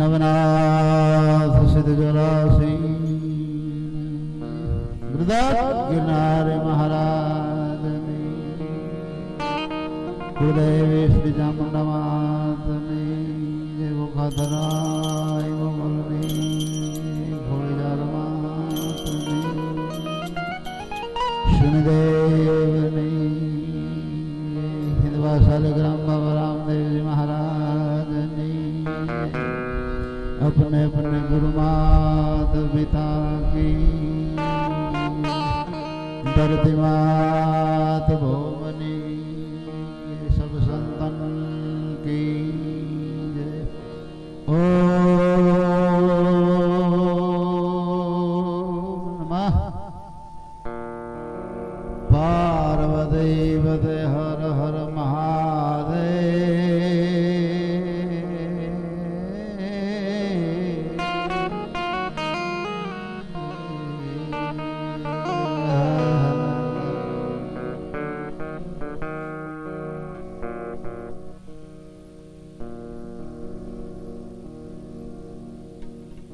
નવનાથ સિદ્ધ જલાસી મૃદાત ગિરનારે મહારાજની કુળદેવી શ્રી ચામુંડા માતની જય મુખાધરાય મોગલની ઘોડીદાર માતની શનિદેવની હિંદવા શાલિગ્રામ બાબા રામદેવજી महाराजनी अपने अपने गुरु मात पिता की धरती मात भौमनी सब संतन की ओम नमः पार्वती पते हर हर महादेव।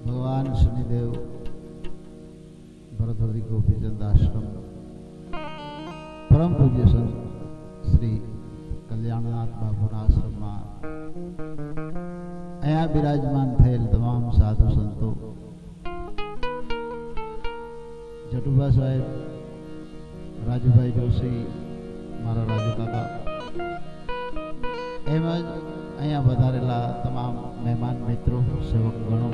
भगवान शनिदेव भरतहरि गोपीचंद आश्रम परम पूज्य संत श्री कल्याणनाथ बाबूना आश्रमમાં અહીંયા બિરાજમાન થયેલ તમામ સાધુ સંતો, જટુભા સાહેબ, રાજુભાઈ જોશી, મારા રાજુ કાકા, એમ જ અહીંયા વધારેલા તમામ મહેમાન મિત્રો, સેવક ગણો,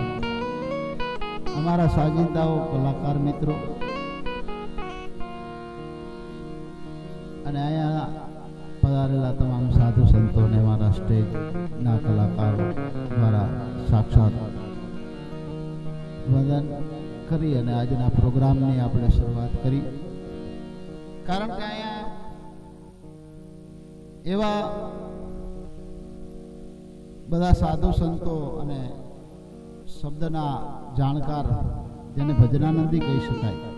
અમારા સાજિંદાઓ, કલાકાર મિત્રો અને અહીંયા પધારેલા તમામ સાધુ સંતોને મારા સ્ટેજના કલાકારો દ્વારા સાક્ષાત વંદન કરી અને આજના પ્રોગ્રામની આપણે શરૂઆત કરી. કારણ કે અહીંયા એવા બધા સાધુ સંતો અને શબ્દના જાણકાર, જેને ભજનાનંદી કહી શકાય,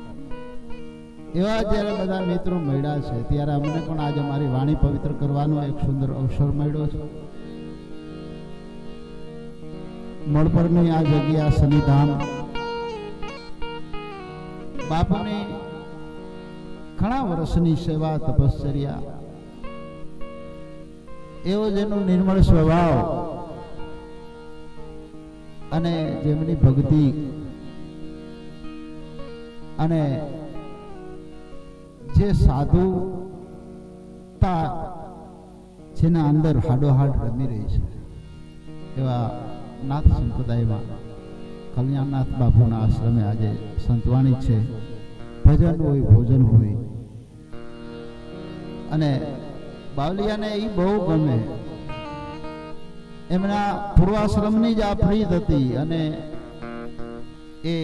એવા જ્યારે બધા મિત્રો મળ્યા છે ત્યારે અમને પણ આજે અમારી વાણી પવિત્ર કરવાનો એક સુંદર અવસર મળ્યો છે. મળપરની આ જગ્યા શનિધામ બાપુની ઘણા વર્ષની સેવા, તપશ્ચર્યા, એવો જેનો નિર્મળ સ્વભાવ અને જેમની ભક્તિ અને જે સાધુતા જેના અંદર હાડોહાડ રમી રહી છે એવા નાથ સંપ્રદાયમાં કલ્યાણનાથ બાપુના આશ્રમે આજે સંતવાણી છે. ભજન હોય, ભોજન હોય અને બાવલિયાને એ બહુ ગમે. એમના પૂર્વાશ્રમની જ આ પ્રીત હતી અને એ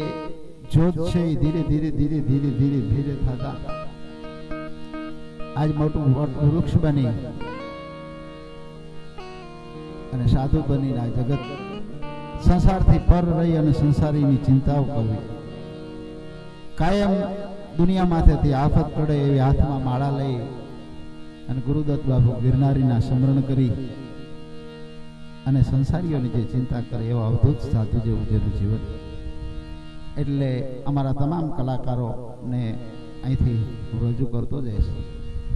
જોત છે એ ધીરે ધીરે ધીરે ધીરે ધીરે ધીરે થતા આજ મોટું વૃક્ષ બની અને સાધુ બનીને આ જગત સંસારથી પર રહી અને સંસારીની ચિંતાઓ કરવી, કાયમ દુનિયા માથેથી આફત પડે એવી હાથમાં માળા લઈ અને ગુરુદત્ત બાપુ ગિરનારીના સ્મરણ કરી અને સંસારીઓની જે ચિંતા કરે એવો અવધૂત સાધુ જેવું જેનું જીવન. એટલે અમારા તમામ કલાકારોને અહીંથી રજૂ કરતો જઈશ,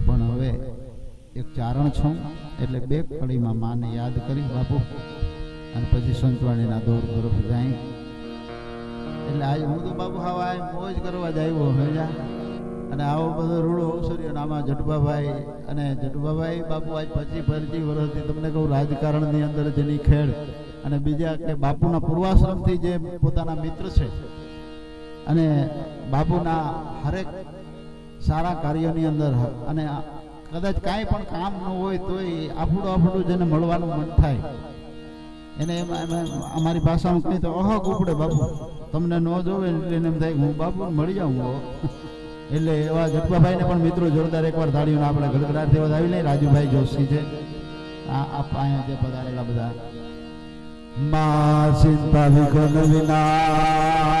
પણ હવે એક ચારણ છું એટલે બે કડીમાં માને યાદ કરી બાપુ અને પછી સંતવાણીના દોર તરફ જાય. એટલે આજે હું તો બાપુ હા આ મોજ કરવા જ આવ્યો હમેજા, અને આવો બધો રૂડો અવસર્યો. આમાં જટુભાભાઈ અને જટુભાભાઈ બાપુ આજ 25 વર્ષથી તમને કહું રાજકારણની અંદર જેની ખેડ અને બીજા કે બાપુના પૂર્વાશ્રમથી જે પોતાના મિત્ર છે અને બાપુના હરેક સારા કાર્યોની અંદર અને કદાચ કાંઈ પણ કામ ન હોય તોય આફુડું જેને મળવાનું મન થાય એને અમારી ભાષામાં કહી તો અહક ઉપડે બાપુ, તમને ન જોવે એટલે એને એમ થાય હું બાપુ મળી જાઉં. એટલે એવા જટુભાઈને પણ મિત્રો જોરદાર એકવાર તાળીઓને આપણે ગડગડાટ દેવા આવી લઈએ. રાજુભાઈ જોશી છે અહીંયા જે પધારેલા બધા. મા ચિંતા વિઘ્ન વિનાશની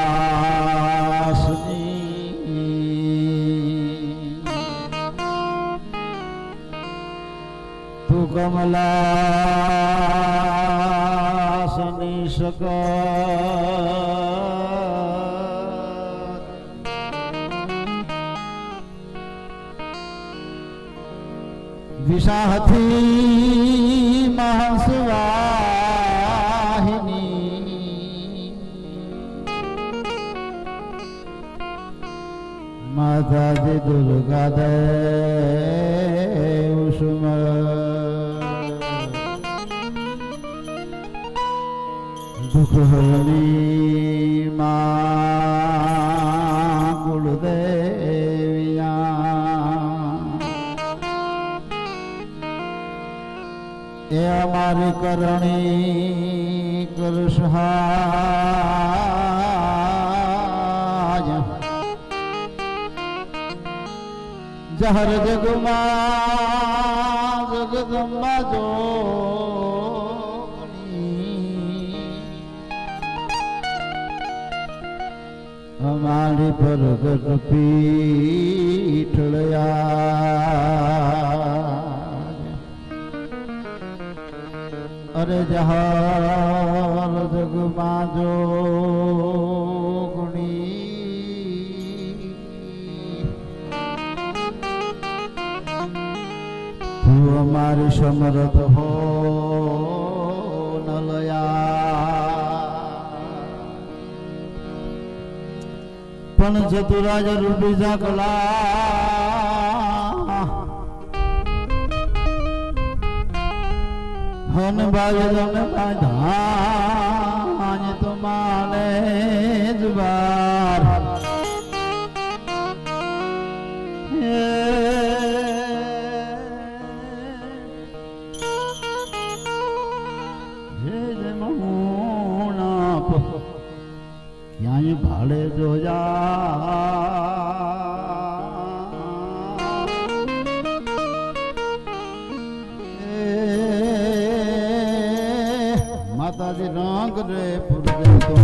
તું કમલાસની શક શકત વિશાહથી મહસવાહિની માતાજી દુર્ગા દેવ સુમ દુઃખ હરણી માં કુળદેવિયા એ અમારી કરણી કરસહાય જહર જગમાં જગદંબા જો અમારી પ્રગટ પીઠળયા અરે જહાર જગમાં જોગણી તું અમારી સમરથ હો નલયા પણ ચતુરાજ રૂપી કલા હન બાજન બાધાન તો માને જવાર ક્યાંય ભાડે જોયા માતાજી રંગ રે પૂરે તો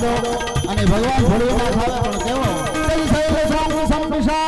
મોઢો અને ભગવાન ભોળિયોનાથ આવે પણ કેવો કઈ શૈલ સાંગ સંપિશા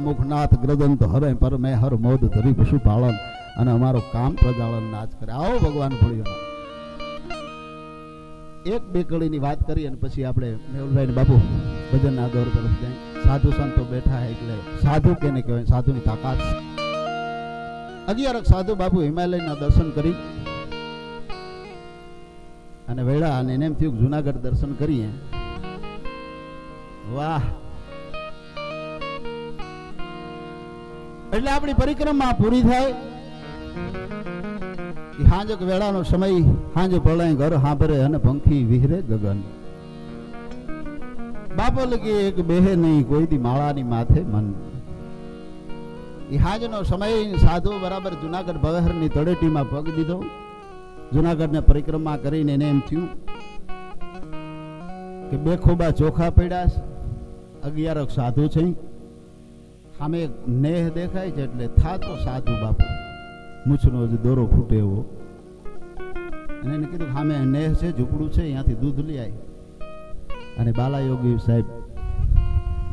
મુખનાથ ગ્રદંત હરે પર મેં હર મોદ ધરી પશુપાલન અને અમારો કામ પ્રજાળન નાચ કરે. આવો ભગવાન ભોળિયો. એક બે કડીની વાત કરી અને પછી આપણે મેહુલભાઈ બાપુ ભજનના દોર તરફ જાય. સાધુ સંતો બેઠા એટલે સાધુ કેને કહેવાય, સાધુની તાકાત. 11 સાધુ બાપુ હિમાલયના દર્શન કરી અને વેળા અને એમ થયું જુનાગઢ દર્શન કરીએ. વાહ! એટલે આપણી પરિક્રમા પૂરી થાય. હાંજક વેળાનો સમય, હાંજ પડાય ઘર હાંભરે અને પંખી વિહરે ગગન. બાપો લગી એક બેહે નહીં કોઈ દી માળાની માથે મન. હાંજનો સમય સાધુ બરાબર જુનાગઢ ભવેહરની તળેટીમાં પગ દીધો. જુનાગઢને પરિક્રમા કરીને એને એમ થયું કે બે ખોબા ચોખા પડ્યા, 11 સાધુ છે, સામે નેહ દેખાય છે એટલે થાતો સાધુ બાપુ મૂછનો જ દોરો ફૂટે એવો. અને એને કીધું સામે નેહ છે, ઝૂંપડું છે, અહીંયાથી દૂધ લઈ આવી. અને બાલાયોગી સાહેબ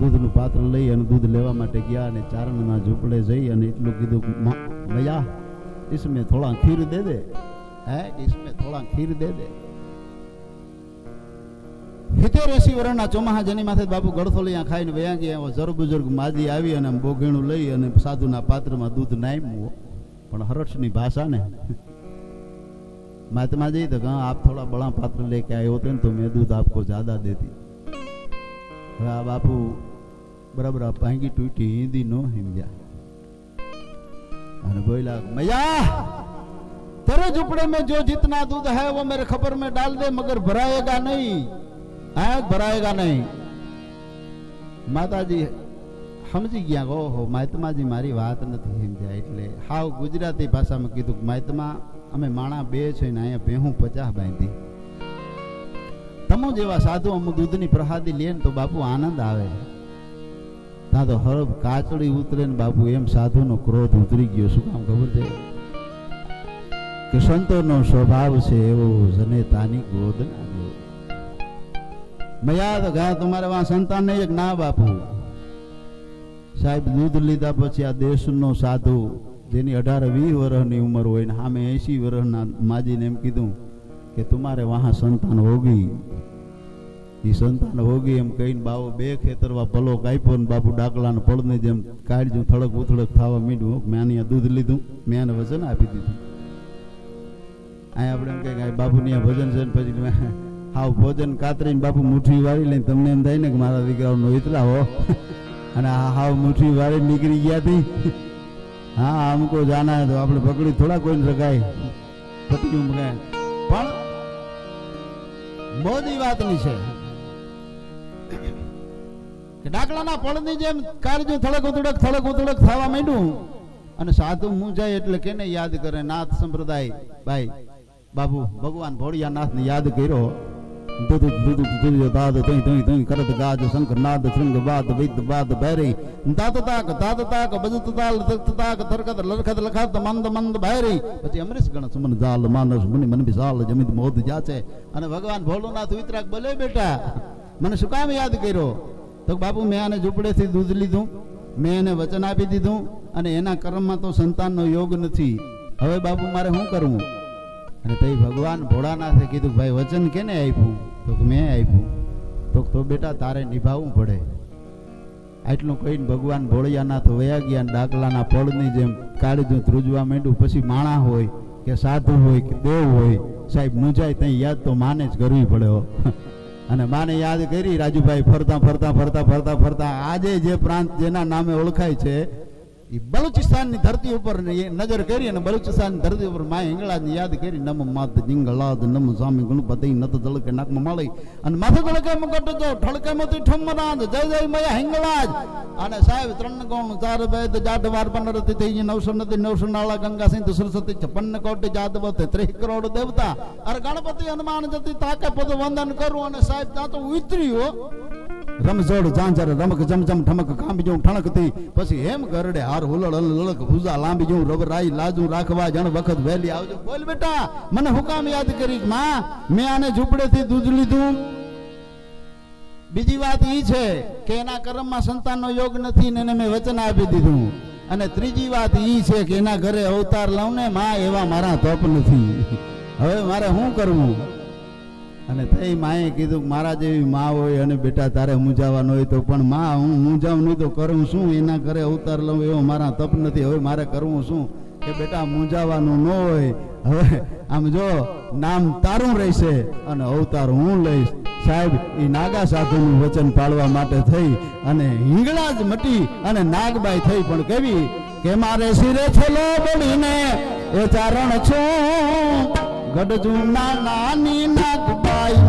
દૂધનું પાત્ર લઈ અને દૂધ લેવા માટે ગયા અને ચારણના ઝૂંપડે જઈ અને એટલું કીધું, ભૈયા इसमें थोड़ा खीर दे दे, है इसमें थोड़ा खीर दे दे. 70-80 વર્ષના ચોમાહા જેની માથે બાપુ ગળથોલિયા ખાઈને વયા ગયા. જર બુજુર્ગ માજી આવી અને બોઘીણું લઈ અને સાધુના પાત્રમાં દૂધ નાખ્યું. પણ હરક્ષની ભાષા ને महात्मा जी तो कहा आप थोड़ा बड़ा पात्र लेके आए होते तो मैं दूध आपको ज्यादा देती. हाँ बापू बराबर पाएंगी टूटी हिंदी नो हिंदिया बोला, मैया तेरे झुपड़े में जो जितना दूध है वो मेरे खबर में डाल दे, मगर भराएगा नहीं, भराएगा नहीं. माताजी समझी गया. ओहो महात्माजी मारी बात नहीं समझा એટલે હાવ ગુજરાતી ભાષામાં કીધું, મહાત્મા અમે માણા બે છે ને અહીંયા ભેહું 50 બાંધી. તમો જેવા સાધુ અમુ દૂધની પ્રસાદી લે ને તો બાપુ આનંદ આવે. ત્યાં તો હરબ કાચડી ઉતરે ને બાપુ એમ સાધુનો ક્રોધ ઉતરી ગયો. શું કામ ખબર છે કે સંતોનો સ્વભાવ છે એવો જનેતાની ગોદ ના દો. મયા તો ગયા તમારે વહાં સંતાન નહીં એક ના બાપુ. સાહેબ દૂધ લીધા પછી આ દેશનો સાધુ જેની 18-20 વર્ષની ઉંમર હોય ને સામે 80 વર્ષના માજીને એમ કીધું કે તમારે વહાં સંતાન હોગી. એ સંતાન હોગી એમ કહીને બાવો બે ખેતરવા ભલો કાપ્યો ને બાપુ ડાકલાને પડને જેમ કાઢ્યું, થડક ઉથડક થવા માંડ્યું. મેં અહીંયા દૂધ લીધું, મેં એને વજન આપી દીધું. અહીં આપણે એમ કહે બાપુની આ ભજન છે ને પછી હાવ ભોજન કાતરીને બાપુ મુઠ્ઠી વાળી લઈને તમને એમ થાય ને કે મારા દીકરાઓનો ઇતલા હો અને હાવ મુઠ્ઠી વાળી નીકળી ગયા હતી. हाँ हमको जाना है तो आपने पकड़ी थोड़ा कोई रखाय पट्टी मगाय. પણ મોદી વાત ની છે કે ડાકલાના પડની જેમ કાળજું થળક ઉતળક થવા માંડ્યું. અને સાધુ મું જાય એટલે કેને યાદ કરે? નાથ સંપ્રદાય ભાઈ બાબુ ભગવાન ભોળિયાનાથ ને યાદ કર્યો. દાદ તઈ તઈ તઈ કરત ગાજ શંખ નાદ શૃંગ વાદ વિદ વાદ ભૈરી દાત તાક બજત તાલ તત તાક તરકત લરખત લખત મંદ મંદ ભૈરી. પછી અમરીશ ગણ સુમન જાલ માનસ મુનિ મન વિશાલ જમિત મોદ જાચે. અને ભગવાન ભોળોનાથ વિતરાગ બોલે બેટા મને શું કામ યાદ કર્યો? તો બાપુ મેં આને ઝૂંપડેથી દૂધ લીધું, મેં એને વચન આપી દીધું અને એના કર્મમાં તો સંતાનનો યોગ નથી. હવે બાપુ મારે શું કરવું? અને તે ભગવાન ભોળાનાથે કીધું ભાઈ વચન કેને આપ્યું? તો મેં આપ્યું. તો બેટા તારે નિભાવવું પડે. આટલું કહીને ભગવાન ભોળિયાનાથ વયા ગયા. ડાકલાના પડની જેમ કાળજું ધ્રુજવા માંડ્યું. પછી માણા હોય કે સાધુ હોય કે દેવ હોય, સાહેબ મૂંઝાય ત્યાં યાદ તો માને જ કરવી પડે. અને માને યાદ કરી રાજુભાઈ ફરતા ફરતા ફરતા ફરતા ફરતા આજે જે પ્રાંત જેના નામે ઓળખાય છે એ બલુચિસ્તાનની ધરતી ઉપર નજર કરી અને બલુચિસ્તાનની ધરતી ઉપર માય હિંગળાજને યાદ કરી. નમ માત જિંગળાદ નમ સ્વામી ગણપતિ નત જળકે નાકમાં માળી અને માથે જળકે મકટ જો ઠળકે મતી ઠમરાજ જય જય મયા હિંગળાજ. અને સાહેબ 3 ગૌણ 4 વેદ જાટ વાર પનરતિ થઈ 900 નદી 900 નાળા ગંગા સિંધુ સરસ્વતી 56 કોટી જાદવ 30 કરોડ દેવતા. અરે ગણપતિ હનુમાન જતી તાકે પદ વંદન કરું. અને સાહેબ ત્યાં તો ઉતર્યો રમઝોડ ઝાંઝર રમક જમજમ ઠમક કાંબી જઉં ઠણકતી. પછી હેમ ગરડે હાર હુલળ લલક ભૂજા લાંબી જઉં રબરાઈ લાજુ રાખવા જણ વખત વહેલી આવજો. બોલ બેટા મને હુકામ યાદ કરી? માં મેં આને ઝૂંપડેથી દૂધ લીધું. બીજી વાત એ છે કે એના કર્મમાં સંતાનનો યોગ નથી ને એને મેં વચન આપી દીધું. અને ત્રીજી વાત એ છે કે એના ઘરે અવતાર લઉં ને માં એવા મારા તપ નથી. હવે મારે શું કરવું? અને તઈ માએ કીધું મારા જેવી માં હોય અને બેટા તારે મૂંઝાવાનું હોય તો પણ માં હું મૂંઝાવું નહીં તો કરું શું? એના ઘરે અવતાર લઉં એવો મારા તપ નથી. હવે મારે કરવું શું? કે બેટા મૂંઝાવાનું ન હોય. હવે આમ જો નામ તારું રહેશે અને અવતાર હું લઈશ. સાહેબ એ નાગા સાધુનું વચન પાળવા માટે થઈ અને હિંગળા જ મટી અને નાગબાઈ થઈ. પણ કેવી કે મારે શિરે છોલો બોલીને એ ચારણ છું ગઢજુ નાની નાગબાઈ.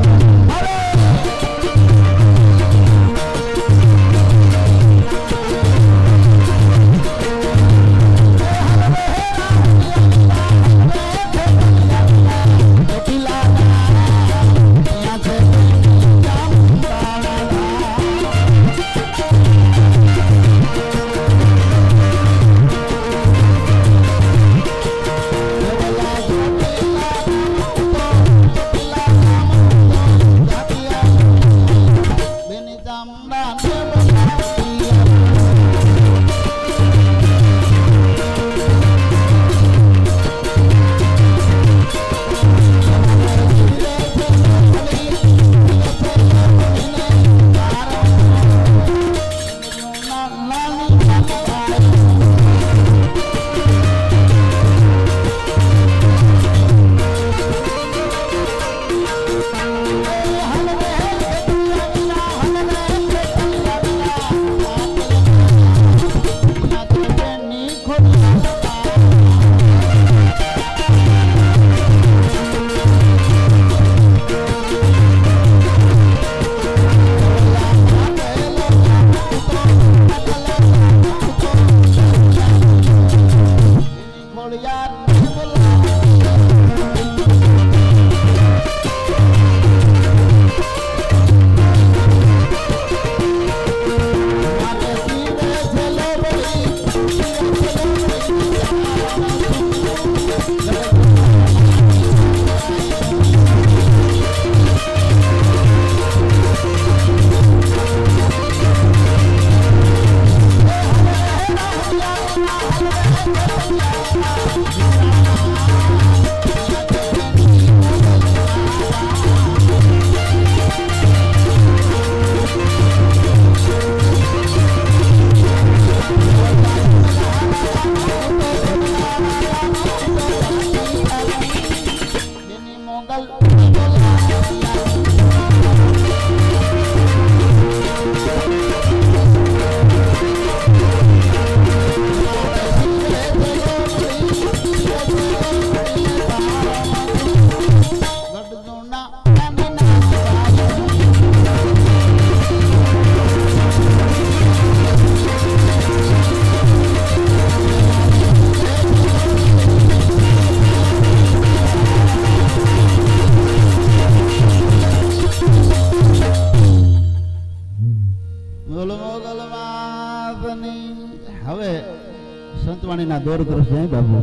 વાણીના દોર તરફ જાય બાબુ.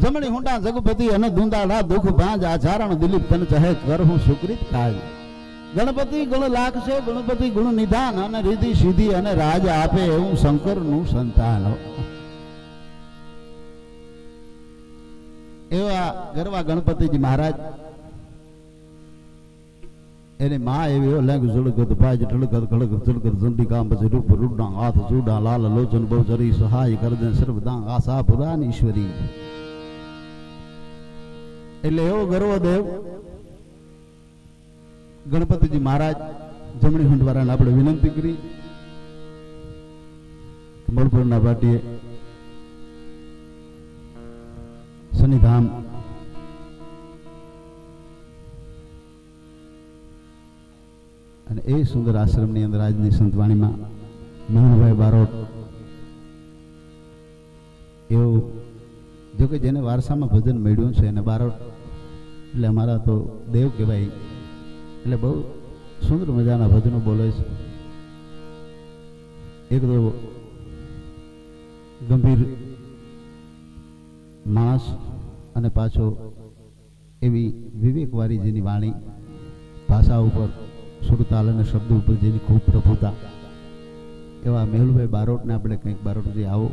જમણી હુંડા જગપતિ અને દુંદાળા દુઃખ ભાંજ આચારણ દિલીપ તન ચહે કર હું સુકૃત કાજ. ગણપતિ ગુણ લાખ છે, ગણપતિ ગુણ નિધાન અને રીતિ સીધી અને રાજ આપે એવું શંકર નું સંતાન. એવા ગરવા ગણપતિજી મહારાજ એને માં એવી લેંગ ઝુડગત ભાજ ઢળગત ખડગત ઝુડગત ઝંડિકા પછી રૂપ રૂડા હાથ જુડા લાલ લોચન બહુચરી સહાય કરદે સર્વદાં આશા પુરાણ ઈશ્વરી. એટલે એવો ગર્વ દેવ ગણપતિજી મહારાજ જમણી હુંડવાળાને આપણે વિનંતી કરી મળપુરના ભાટીએ શનિધામ અને એ સુંદર આશ્રમની અંદર આજની સંતવાણીમાં મોહનભાઈ બારોટ એવું જો કે જેને વારસામાં ભજન મળ્યું છે એને બારોટ એટલે અમારા તો દેવ કહેવાય. એટલે બહુ સુંદર મજાના ભજનો બોલે છે. એક તો ગંભીર માણસ અને પાછો એવી વિવેકવાળી જેની વાણી, ભાષા ઉપર સુરતાલ અને શબ્દ ઉપર જેની ખૂબ પ્રભુતા, એવા મેહુલભાઈ બારોટને આપણે કંઈક બારોટજી આવો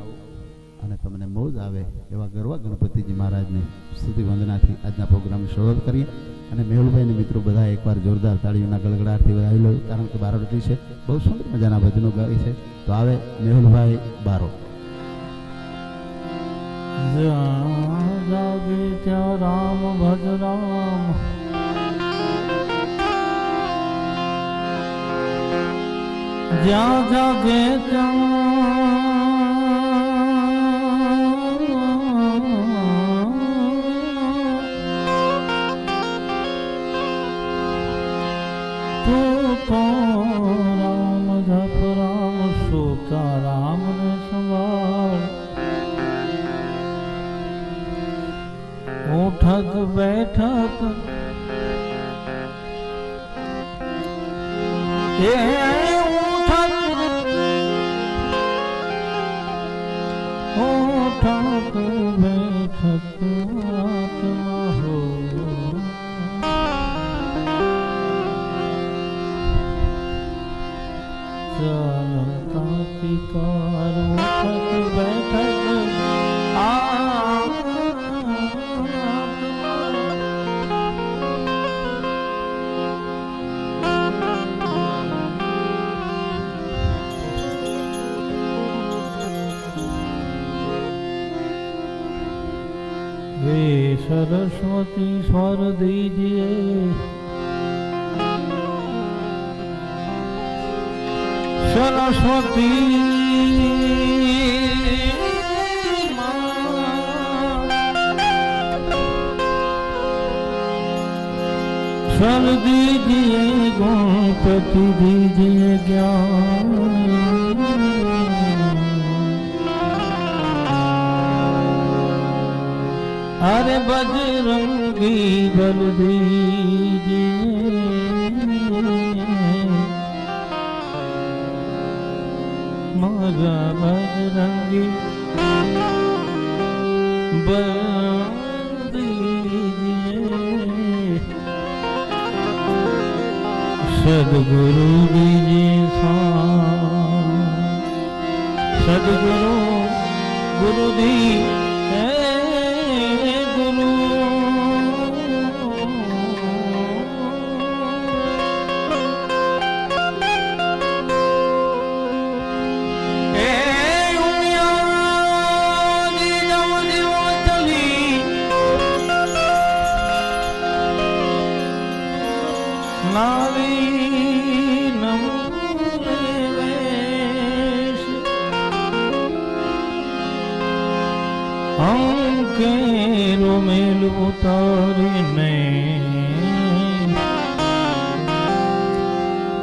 અને તમને મોજ આવે એવા ગરવા ગણપતિજી મહારાજની સ્તુતિ વંદનાથી આજના પ્રોગ્રામની શરૂઆત કરીએ. અને મેહુલભાઈને મિત્રો બધા એકવાર જોરદાર તાળીઓના ગળગડાટથી વધાવી લો, કારણ કે બારોટજી છે, બહુ સુંદર મજાના ભજનો ગાય છે. તો આવે મેહુલભાઈ બારોટ. જ્યાં જાગે ત્યાં રામ ભજ રામ, જ્યાં જાગે ત્યાં તું તો રામ જપ રામ સોતા રામ ને સંભાળ. ઉઠત બેઠત એ ઉઠત બેઠત આત્મા હો. ચાલતા પિતાર ઉઠત બેઠત वे सरस्वती स्वर दीजिए, सरस्वती स्वर दीजिए, गणपति दीजिए ज्ञान. अरे बजरंगी बल दीजिए, मारा बजरंगी बल दीजिए. सदगुरु दीजिए सदगुरु गुरु दी અંકેરો મેલ ઉતારીને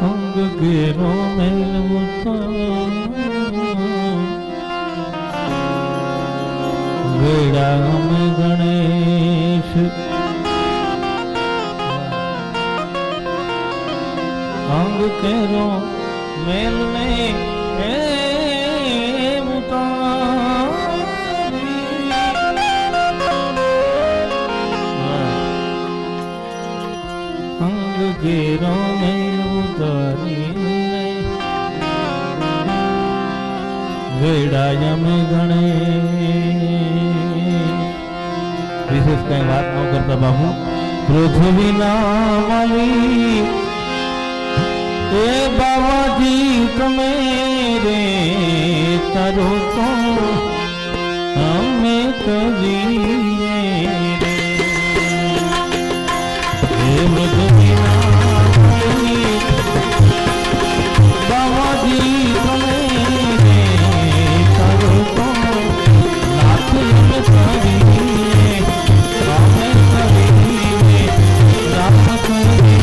અંગ ઘેરો મેલ ઉતાર ગળા અમે ગણેશ અંગ કેરો મેલ ને ઉતાર અંગ ઘેરો મેલ ઉતારીને વેડાય અમે ગણે. વિશેષ કઈ વાત ન કરતા બાબુ. પૃથ્વીના માલી એ બાબાજી તમે રે તારો તો અમે કરીએ રે. એ પૃથ્વીના માલી બાબાજી તમે રે તારો તો નાથ અમે કરીએ. અમે કરીએ રામ કરીએ.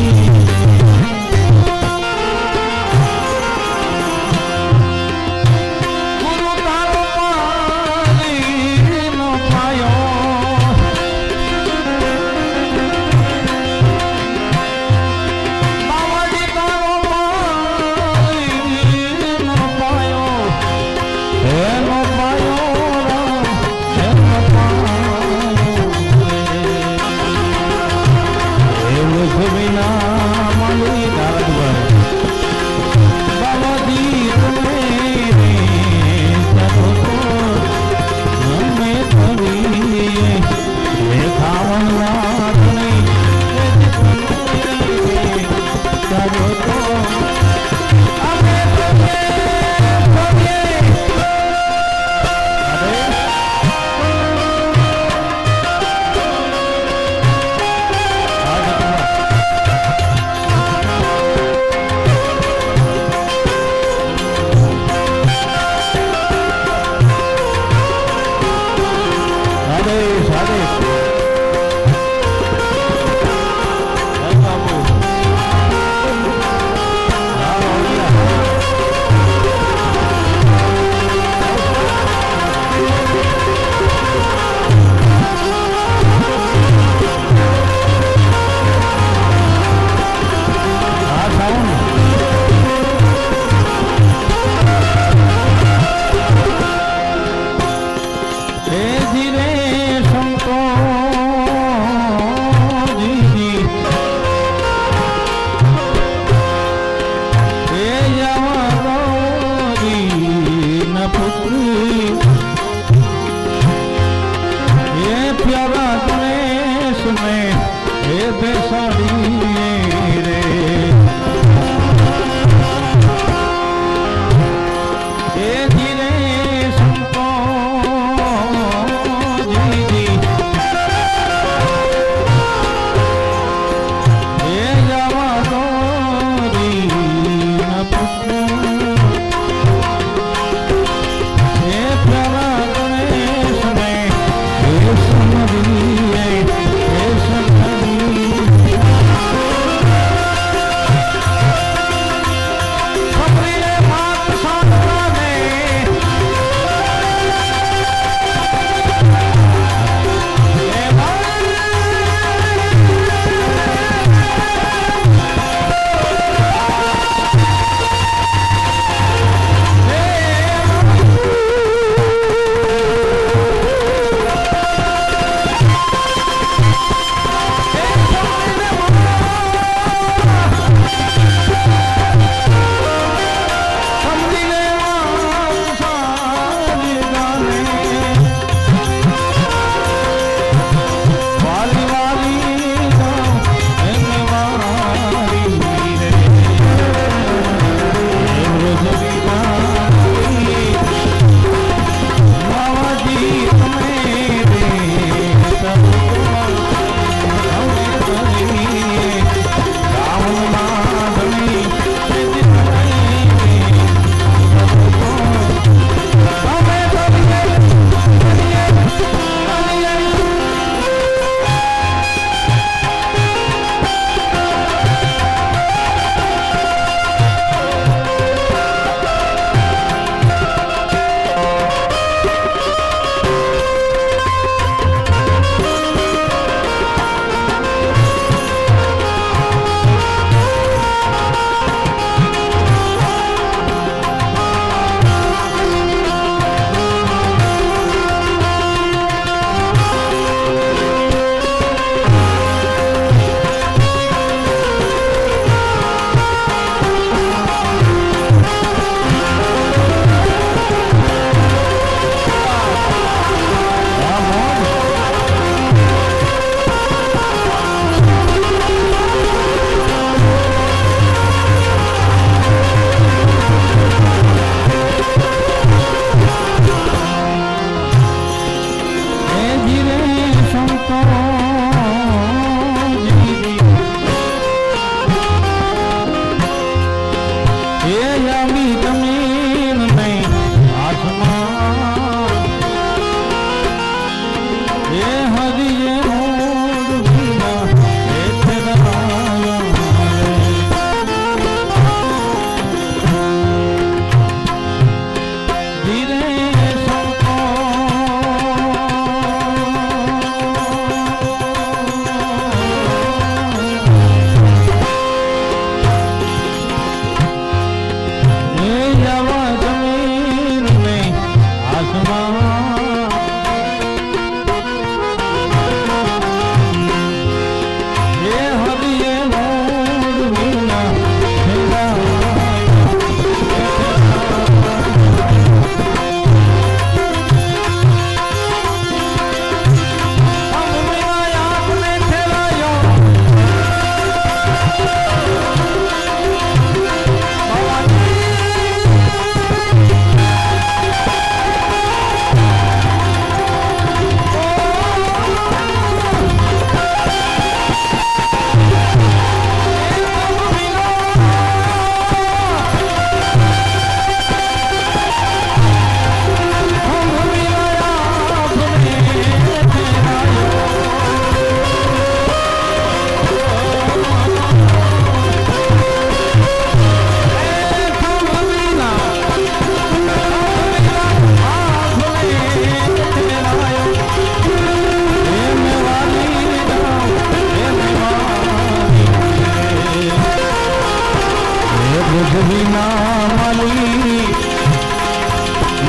વિના માલી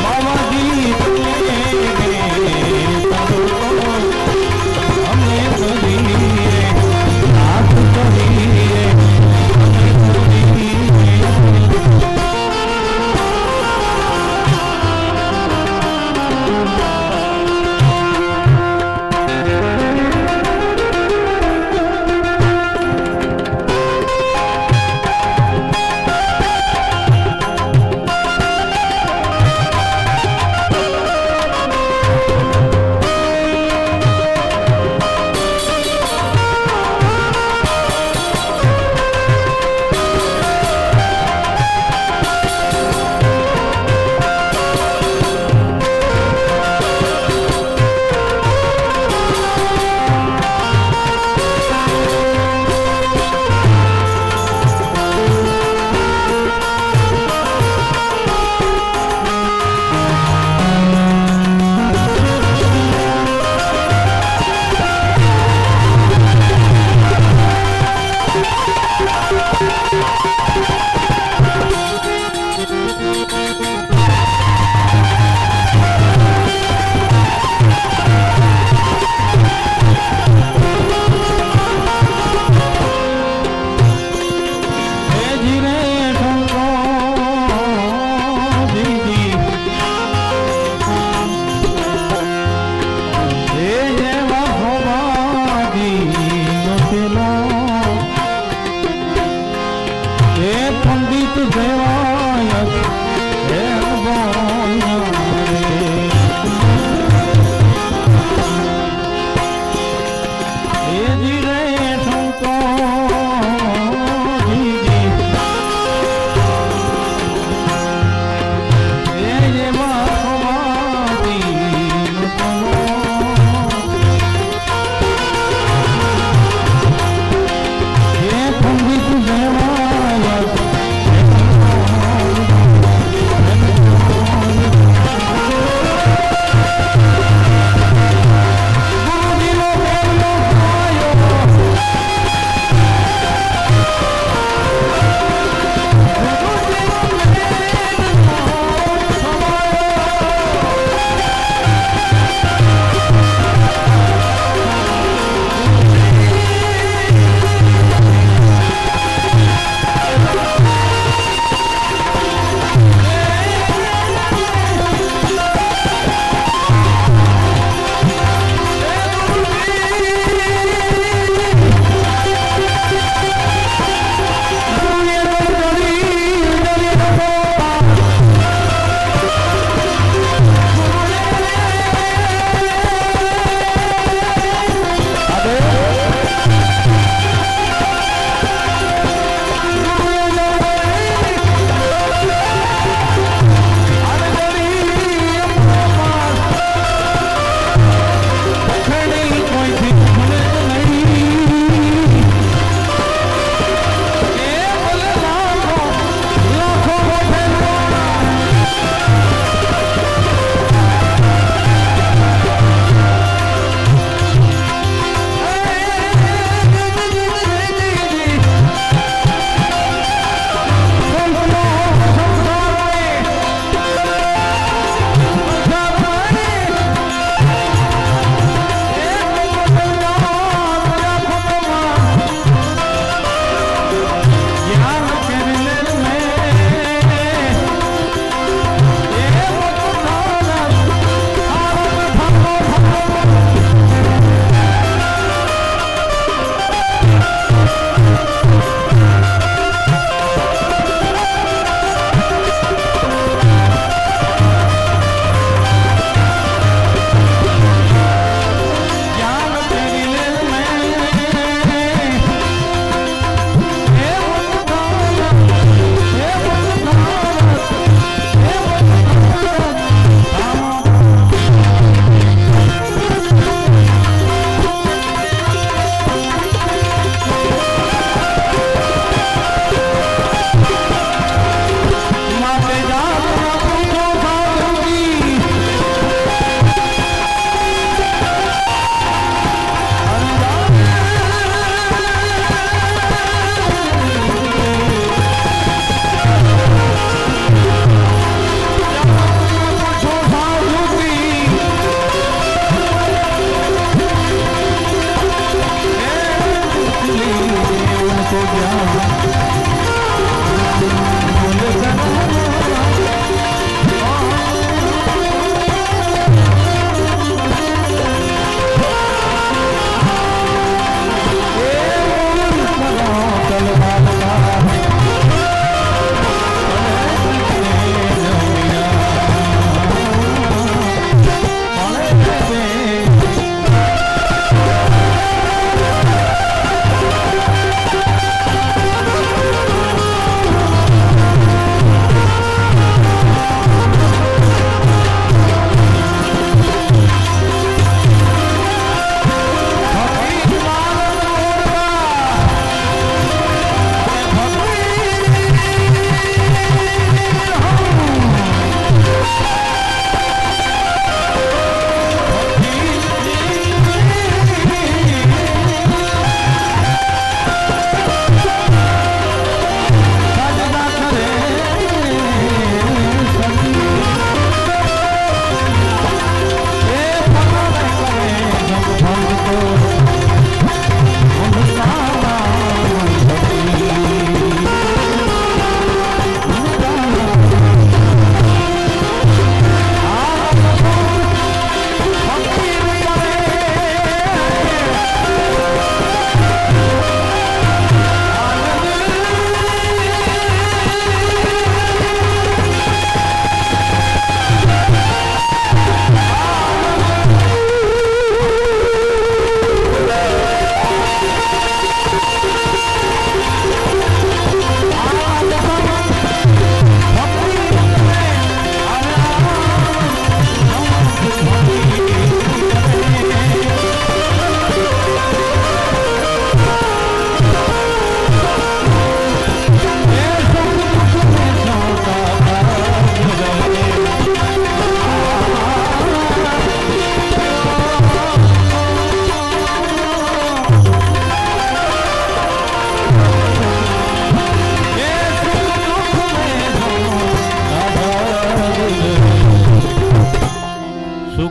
બાબાજી અમે કરીએ નાથ કરીએ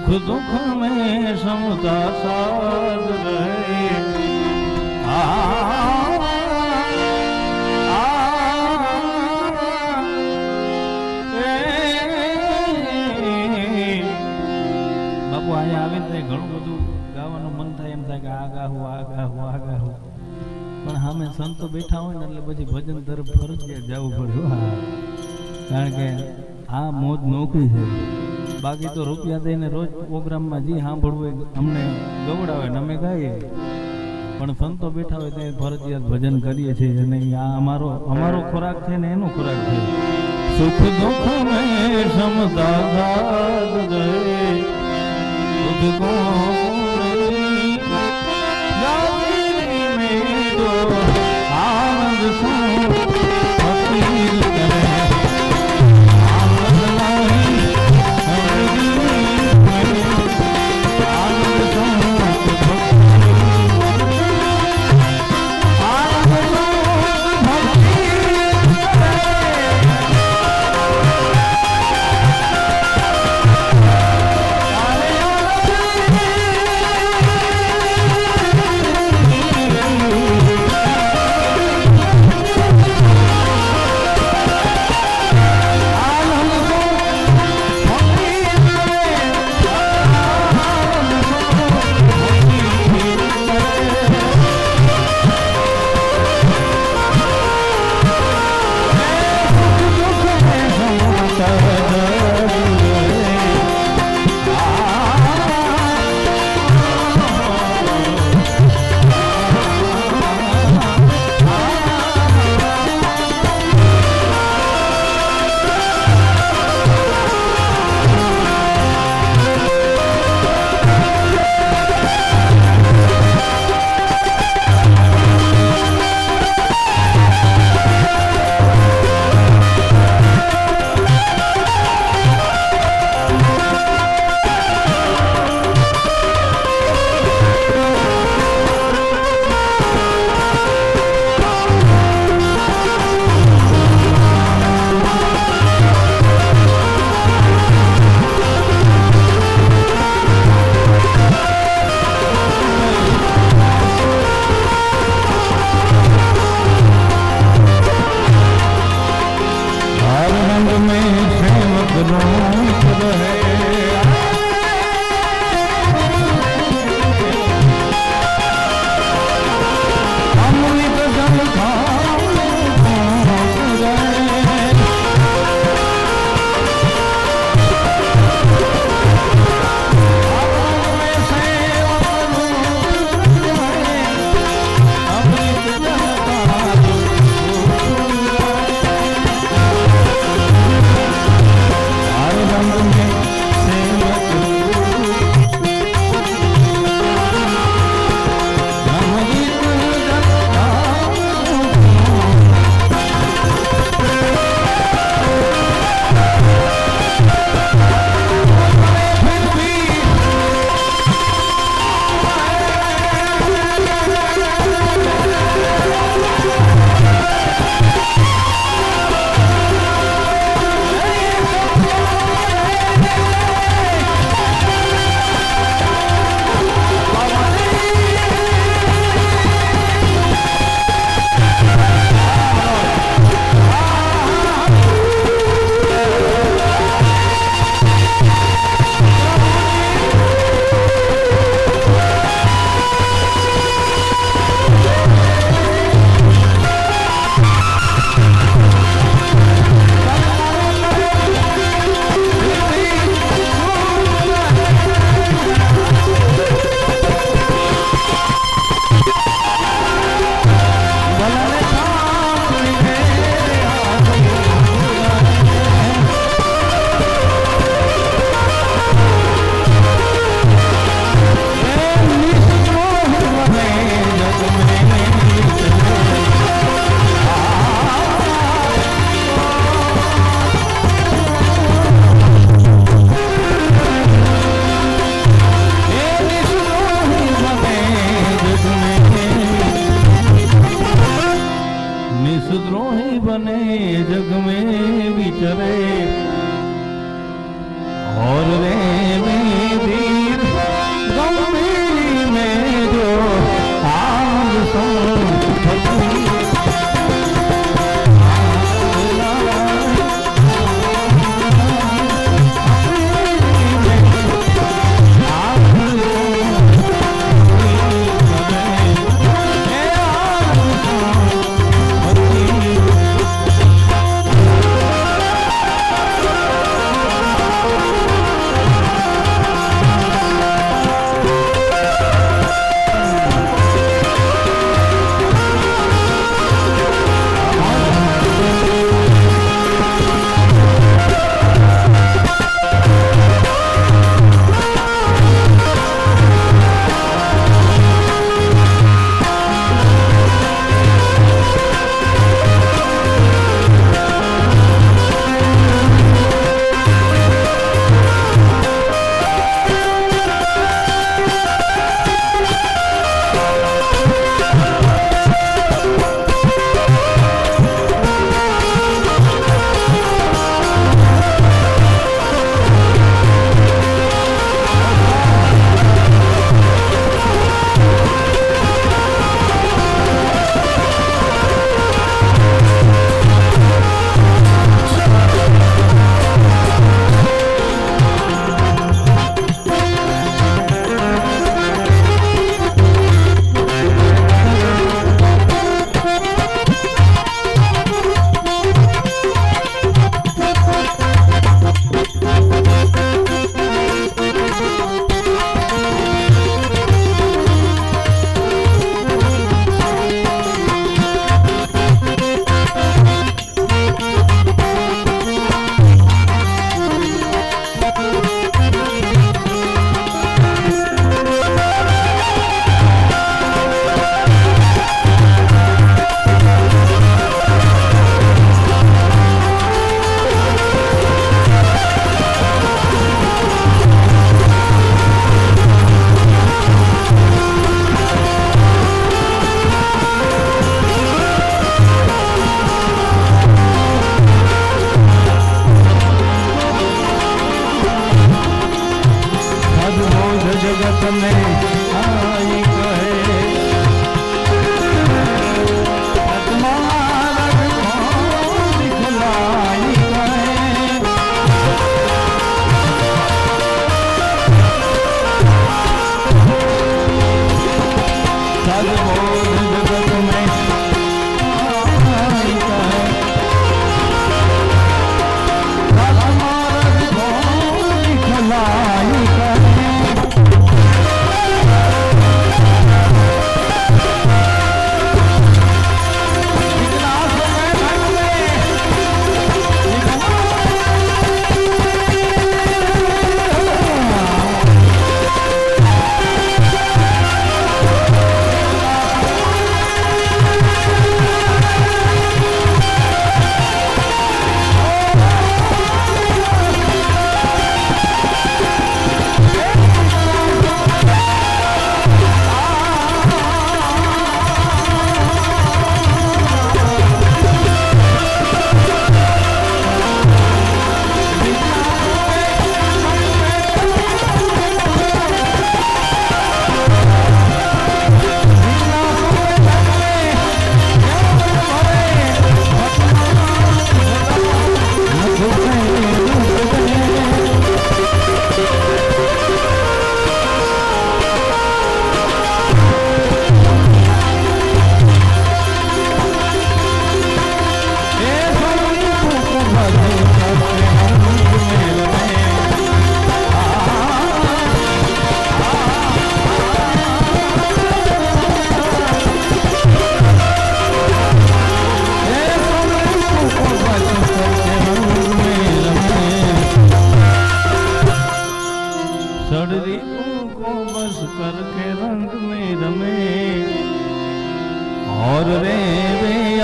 सुख दुख में समता साथ रहे। બાપુ અહીંયા આવે ને ઘણું બધું ગાવાનું મન થાય, એમ થાય કે આ ગાવું આ ગાવું આ ગાવું, પણ સામે સંતો બેઠા હોય ને એટલે પછી ભજન તરફ ફરજિયાત જવું પડે. કારણ કે આ મોજ નોકરી છે. બાકી તો રૂપિયા દઈને રોજ પ્રોગ્રામમાં જે સાંભળવું અમને ગવડાવે ને અમે ગાઈએ, પણ સંતો બેઠા હોય તે ફરજિયાત ભજન કરીએ છીએ. અને આ અમારો ખોરાક છે ને એનો ખોરાક છે. સુખ દુઃખ મેં સમતા સાથ રહે, तुझको आनंद से फकीर करे, आनंद नहीं आनंद से और रे मेरी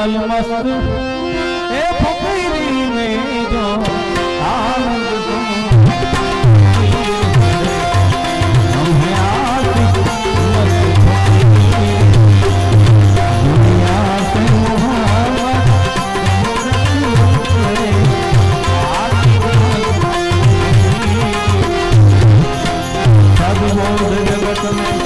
अलमस्त ए फकीरी में जो आनंद तुम हमें आशिक मस्त फकीर दुनिया से मोहब्बत सदबोध जगत में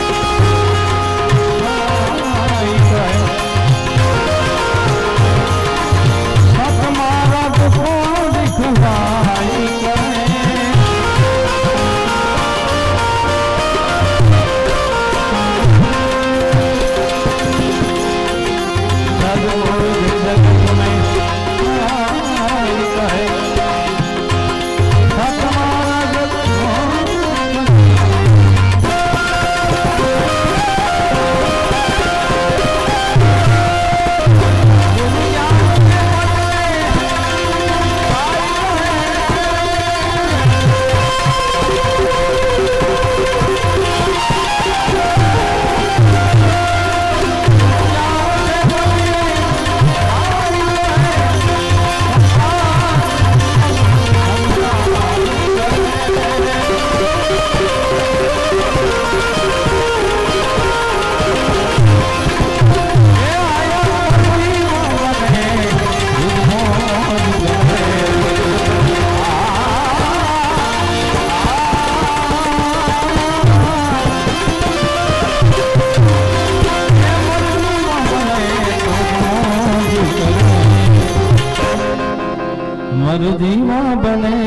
मर्जीमा बने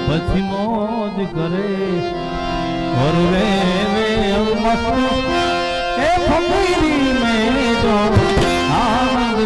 पछी मौज करे और वे मस्त ए फकीरी में जो आनंद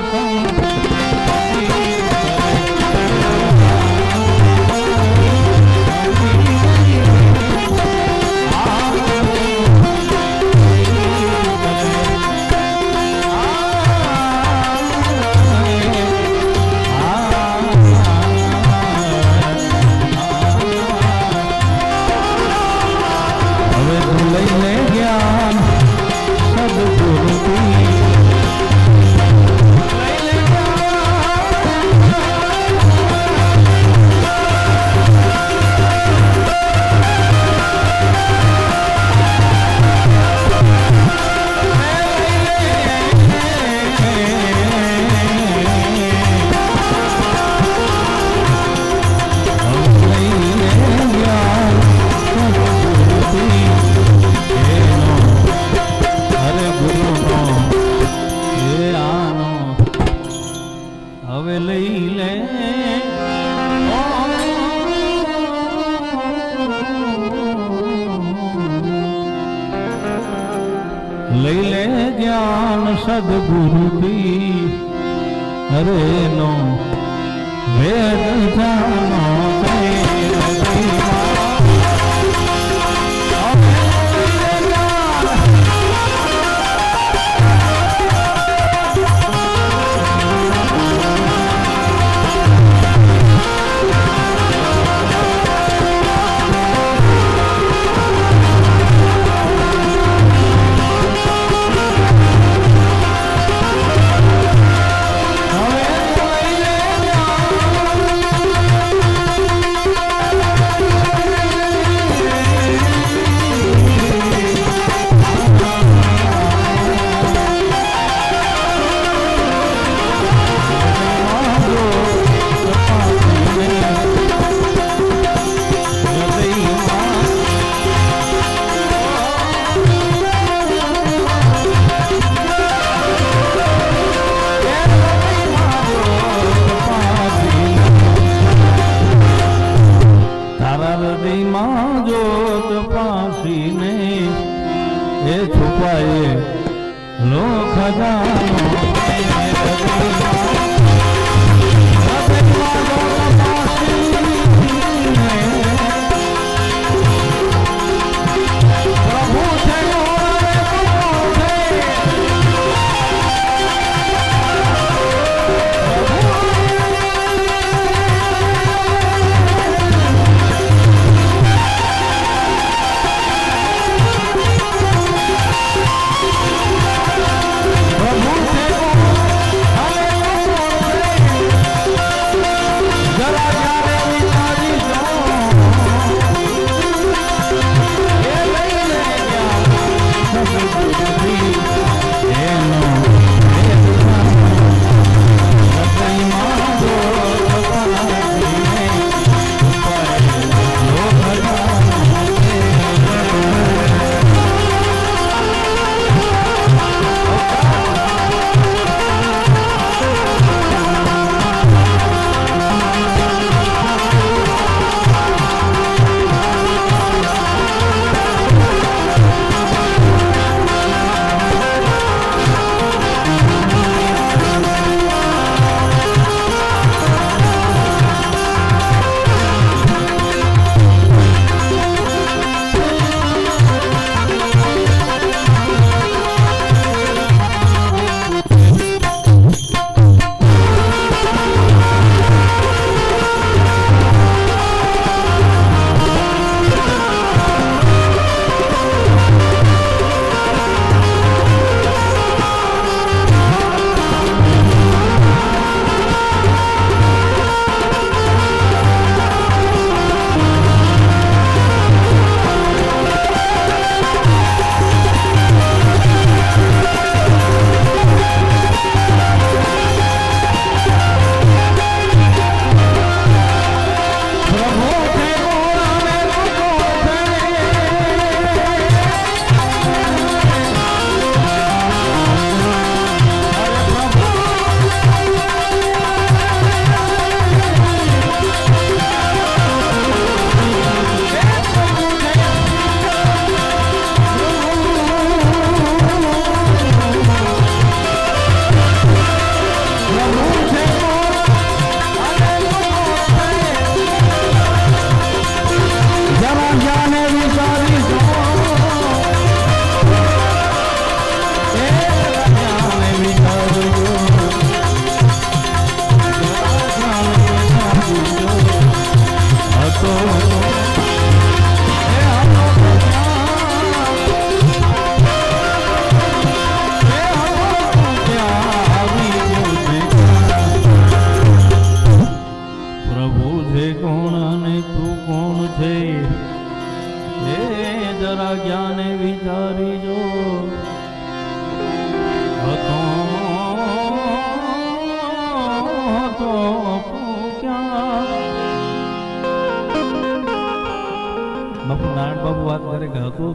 લઈ લે જ્ઞાન સદગુરુથી હરે નો વેદ જાનો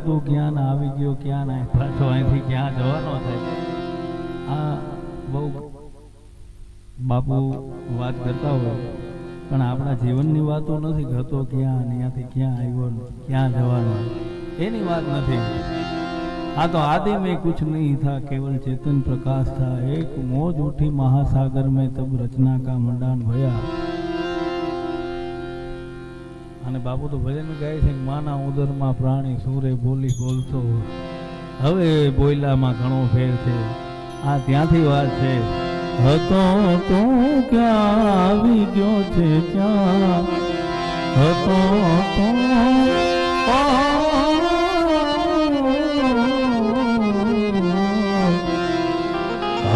તું ક્યાં ના આવી ગયો, ક્યાં ના પાછો અહીંથી ક્યાં જવાનો થાય. આ બહુ બાપુ વાત કરતા હોય, પણ આપણા જીવનની વાતો નથી કરતો. ક્યાં અહીંયાથી ક્યાં આવ્યો ને ક્યાં જવાનો એની વાત નથી. આ તો आदि में कुछ नहीं था, केवल चेतन प्रकाश था. एक मौज उठी महासागर में, तब रचना का मंडान भया. અને બાપુ તો ભજન ગાય છે, માના ઉદરમાં પ્રાણી સૂરે બોલી બોલતો. હવે બોયલામાં ઘણો ફેર છે. આ ત્યાંથી વાત છે. હતો તું ક્યાં આવી ગયો છે, ક્યાં હતો તું,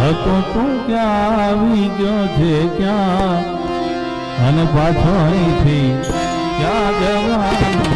હતો તું ક્યાં આવી ગયો છે, ક્યાં અને પાછો અહીંથી ક્યાં જવાનું.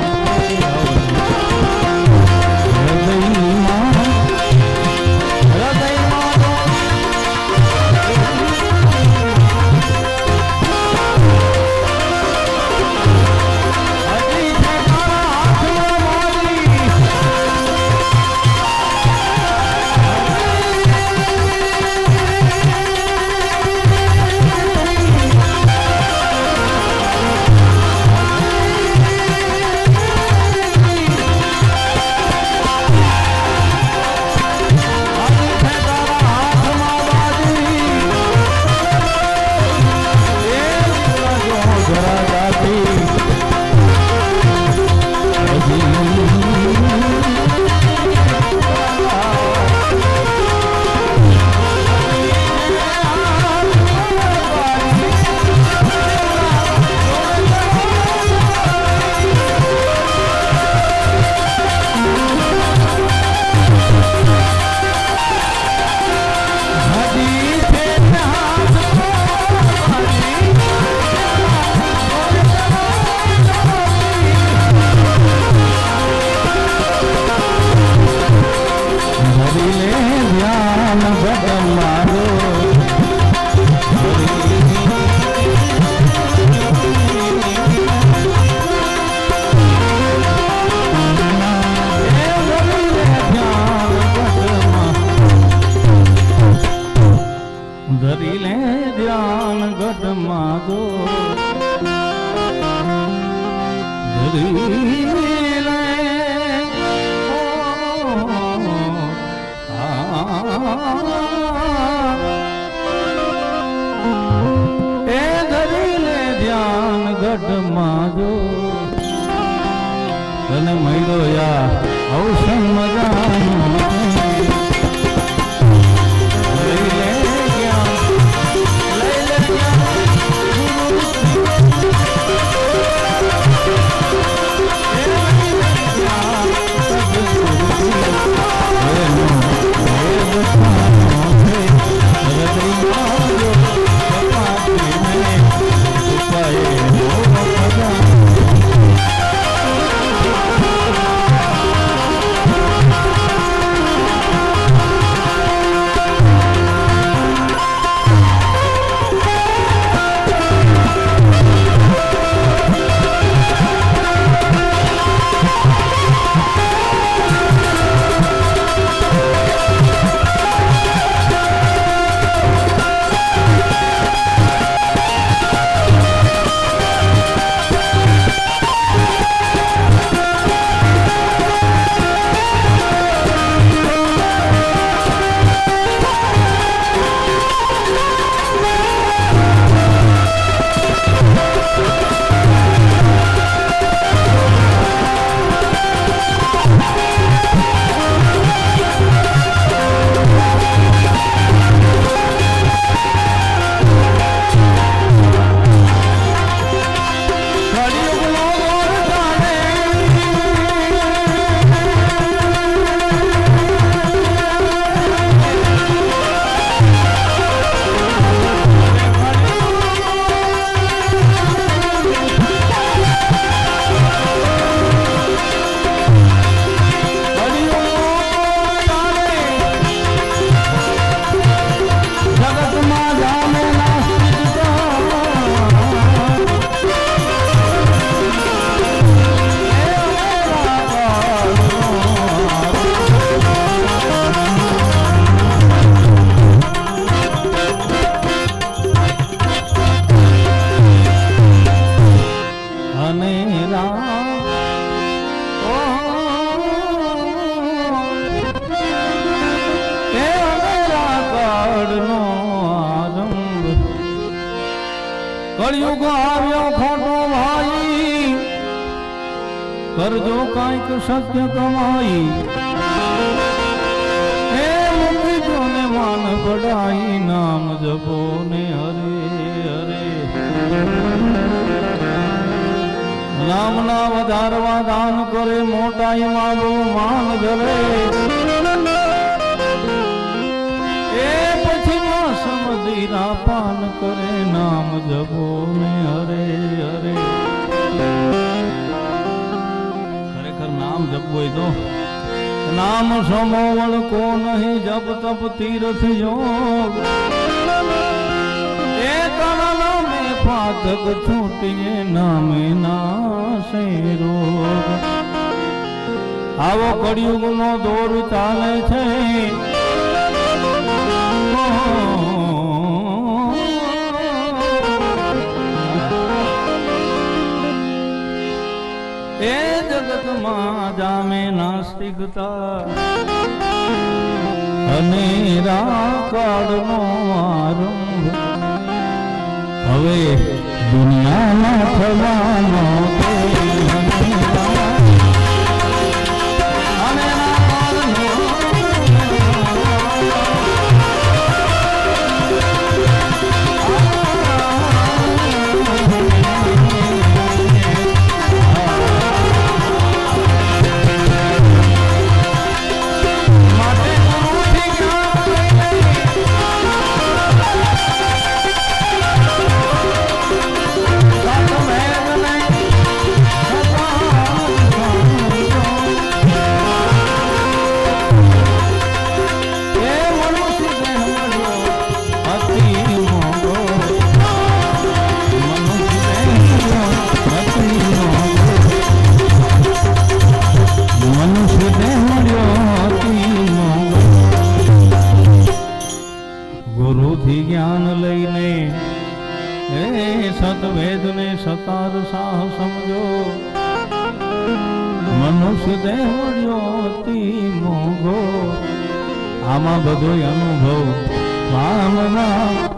ધરી લે ધ્યાન ઘટમાં દો, ધરી લે એ ધરી લે ધ્યાન ઘટમાં દો. તને મળ્યો યા અવસર મજાનો. કળિયુગ આવ્યો ખોટો ભાઈ, કરજો કાંઈક સત્ય કમાઈ, એ મૂકી ને માન પડાઈ, નામ જપો ને હરે હરે. નામના વધારવા દાન કરે, મોટાઈ માગો માન ધરે, એ પછી માં સમધીરા પાન કરે, નામ જપો ને હરે હરે. ખરેખર નામ જપવું હોય તો નામ સમોવળ કો નહીં, જપ તપ તીર્થ યોગ, એ તણા મેં પાતક છૂટીએ, નામે નાશે રોગ. આવો કળિયુગ નો દોર ચાલે છે, એ જગતમાં જામે નાસ્તિકતા, અને કાળનો આરંભ, હવે દુનિયામાં થવાનો સતવેદને સતાર સાહ સમજો, મનુષ્ય દેહ મળ્યો અતિ મોંઘો. આમાં બધો અનુભવ મામના